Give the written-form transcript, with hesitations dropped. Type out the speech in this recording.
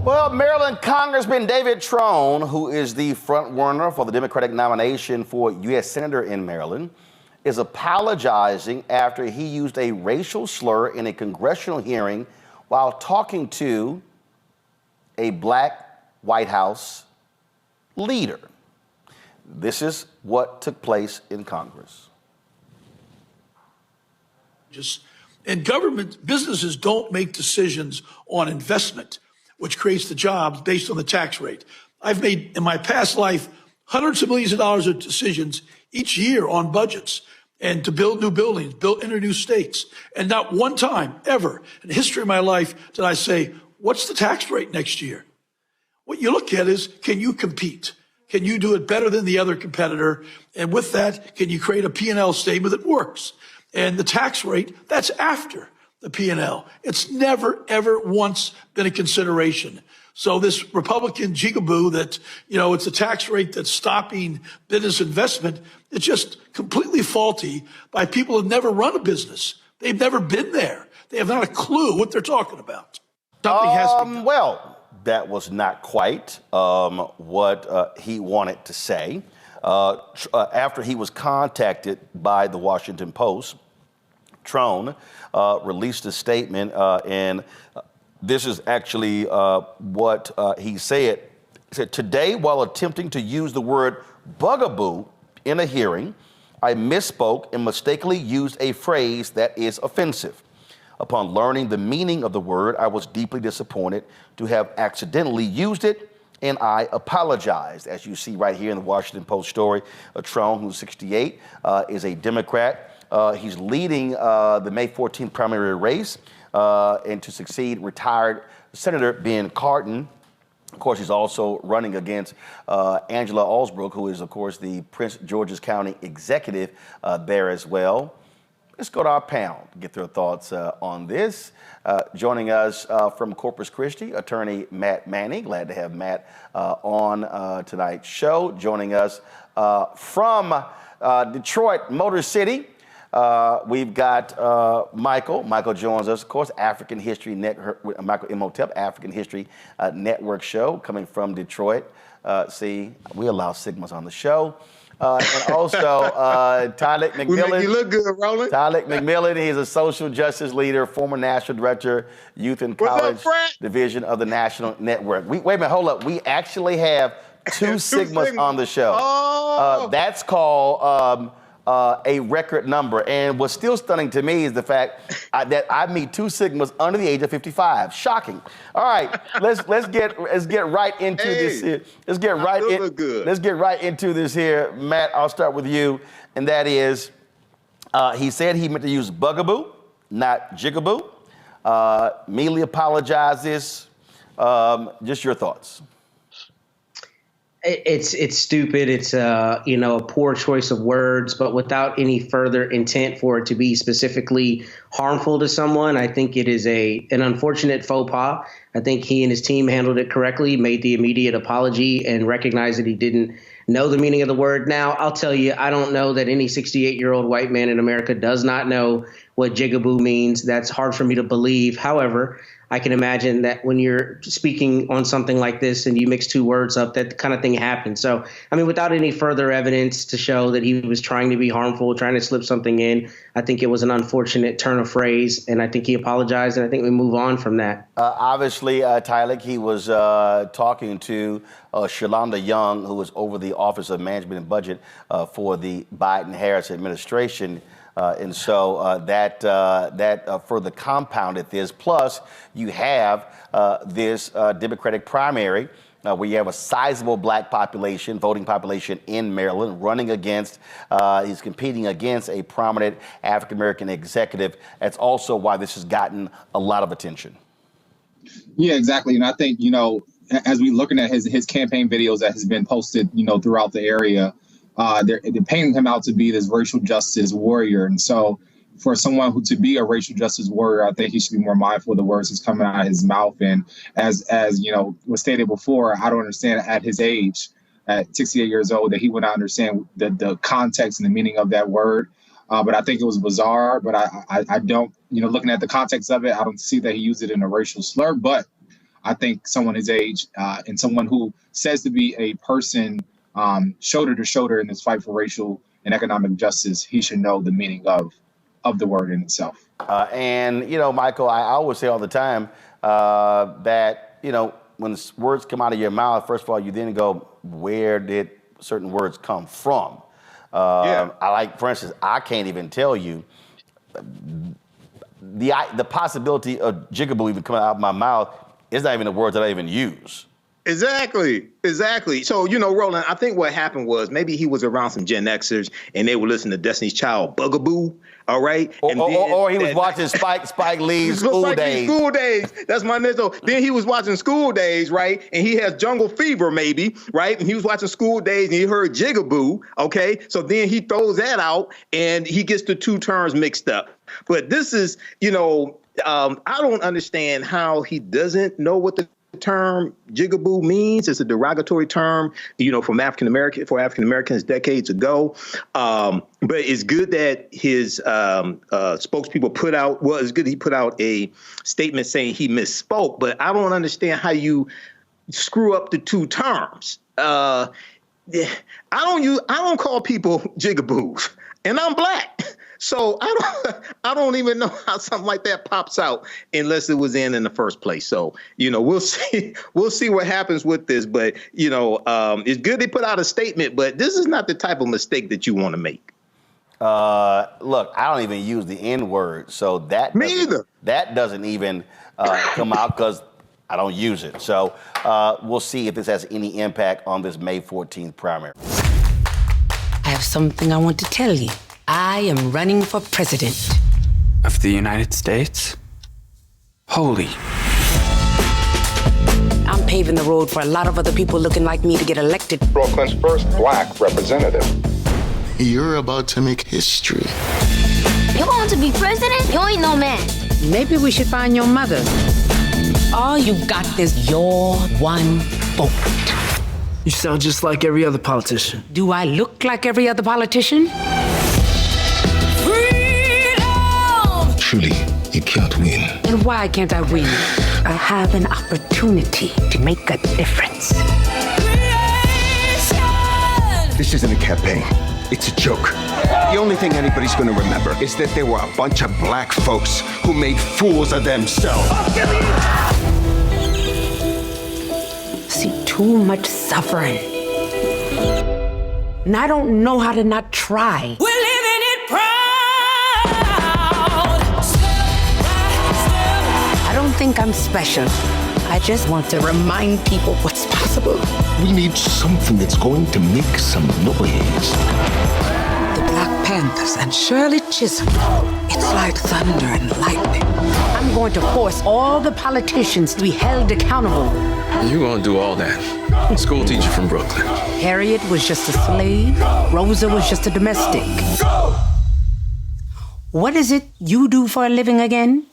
Well, Maryland Congressman David Trone, who is the front runner for the Democratic nomination for U.S. Senator in Maryland, is apologizing after he used a racial slur in a congressional hearing while talking to a black White House leader. This is what took place in Congress. And government businesses don't make decisions on investment, which creates the jobs based on the tax rate. I've made in my past life hundreds of millions of dollars of decisions each year on budgets and to build new buildings, enter new states. And not one time ever in the history of my life did I say, what's the tax rate next year? What you look at is, can you compete? Can you do it better than the other competitor? And with that, can you create a P&L statement that works? And the tax rate, that's after the P&L. It's never, ever once been a consideration. So this Republican jigaboo that, it's a tax rate that's stopping business investment, it's just completely faulty by people who've never run a business. They've never been there. They have not a clue what they're talking about. Something has to be done. Well, that was not quite what he wanted to say. After he was contacted by the Washington Post, Trone released a statement, and this is actually what he said. He said, "Today, while attempting to use the word bugaboo in a hearing, I misspoke and mistakenly used a phrase that is offensive. Upon learning the meaning of the word, I was deeply disappointed to have accidentally used it, and I apologized." As you see right here in the Washington Post story, Trone, who's 68, is a Democrat. He's leading the May 14th primary race, and to succeed retired Senator Ben Cardin. Of course, he's also running against Angela Alsbrook, who is, of course, the Prince George's County executive there as well. Let's go to our panel to get their thoughts on this. Joining us from Corpus Christi, attorney Matt Manning. Glad to have Matt on tonight's show. Joining us from Detroit, Motor City, we've got Michael. Michael joins us, of course, African History Network, Michael Imhotep, African History Network show coming from Detroit. See, we allow Sigmas on the show. And also Tyler McMillan. We make you look good, Roland. Tyler McMillan, he's a social justice leader, former national director, youth and college division of the National Network. Wait a minute, hold up. We actually have two Sigmas on the show. Oh. That's called a record number. And what's still stunning to me is the fact that I meet two Sigmas under the age of 55. Shocking. All right, let's get right into this here. Let's get right into this here. Matt, I'll start with you, and that is, he said he meant to use bugaboo, not jigaboo. Immediately apologizes. Just your thoughts. It's stupid. It's a poor choice of words, but without any further intent for it to be specifically harmful to someone. I think it is an unfortunate faux pas. I think he and his team handled it correctly, made the immediate apology, and recognized that he didn't know the meaning of the word. Now, I'll tell you, I don't know that any 68-year-old white man in America does not know what jigaboo means. That's hard for me to believe. However, I can imagine that when you're speaking on something like this and you mix two words up, that kind of thing happens. So, without any further evidence to show that he was trying to be harmful, trying to slip something in, I think it was an unfortunate turn of phrase, and I think he apologized, and I think we move on from that. Obviously, Tyler, he was talking to Shalanda Young, who was over the Office of Management and Budget for the Biden-Harris administration. And so that further compounded this. Plus, you have this Democratic primary where you have a sizable black population, voting population in Maryland, running against, he's competing against a prominent African-American executive. That's also why this has gotten a lot of attention. Yeah, exactly. And I think, as we're looking at his campaign videos that has been posted, throughout the area, they're painting him out to be this racial justice warrior. And so for someone to be a racial justice warrior, I think he should be more mindful of the words that's coming out of his mouth. And as was stated before, I don't understand at his age, at 68 years old, that he would not understand the context and the meaning of that word. But I think it was bizarre. But I don't, looking at the context of it, I don't see that he used it in a racial slur. But I think someone his age and someone who says to be a person shoulder to shoulder in this fight for racial and economic justice, he should know the meaning of the word in itself. And, you know, Michael, I always say all the time that, you know, when words come out of your mouth, first of all, you then go, where did certain words come from? I like, for instance, I can't even tell you the possibility of jigaboo even coming out of my mouth is not even a word that I even use. Exactly. So, you know, Roland, I think what happened was maybe he was around some Gen Xers and they were listening to Destiny's Child Bugaboo. All right. Or he was watching Spike Lee's School Days. School Days. That's my next. So then he was watching School Days, right? And he has jungle fever, maybe, right? And he was watching School Days and he heard jigaboo. Okay. So then he throws that out and he gets the two terms mixed up. But this is, you know, I don't understand how he doesn't know what the term jigaboo means. It's a derogatory term, you know, for African Americans decades ago. But it's good that his spokespeople put out. Well, it's good he put out a statement saying he misspoke. But I don't understand how you screw up the two terms. I don't call people jigaboos, and I'm black. So I don't even know how something like that pops out unless it was in the first place. So, you know, we'll see what happens with this. But, you know, it's good they put out a statement, but this is not the type of mistake that you want to make. Look, I don't even use the N word. So that doesn't even come out because I don't use it. So we'll see if this has any impact on this May 14th primary. I have something I want to tell you. I am running for president. Of the United States? Holy. I'm paving the road for a lot of other people looking like me to get elected. Brooklyn's first black representative. You're about to make history. You want to be president? You ain't no man. Maybe we should find your mother. All you got is your one vote. You sound just like every other politician. Do I look like every other politician? Truly, you can't win. And why can't I win? I have an opportunity to make a difference. This isn't a campaign. It's a joke. The only thing anybody's going to remember is that there were a bunch of black folks who made fools of themselves. See too much suffering. And I don't know how to not try. We're living it proud. I don't think I'm special. I just want to remind people what's possible. We need something that's going to make some noise. The Black Panthers and Shirley Chisholm. It's like thunder and lightning. I'm going to force all the politicians to be held accountable. You're gonna do all that. School teacher from Brooklyn. Harriet was just a slave. Rosa was just a domestic. What is it you do for a living again?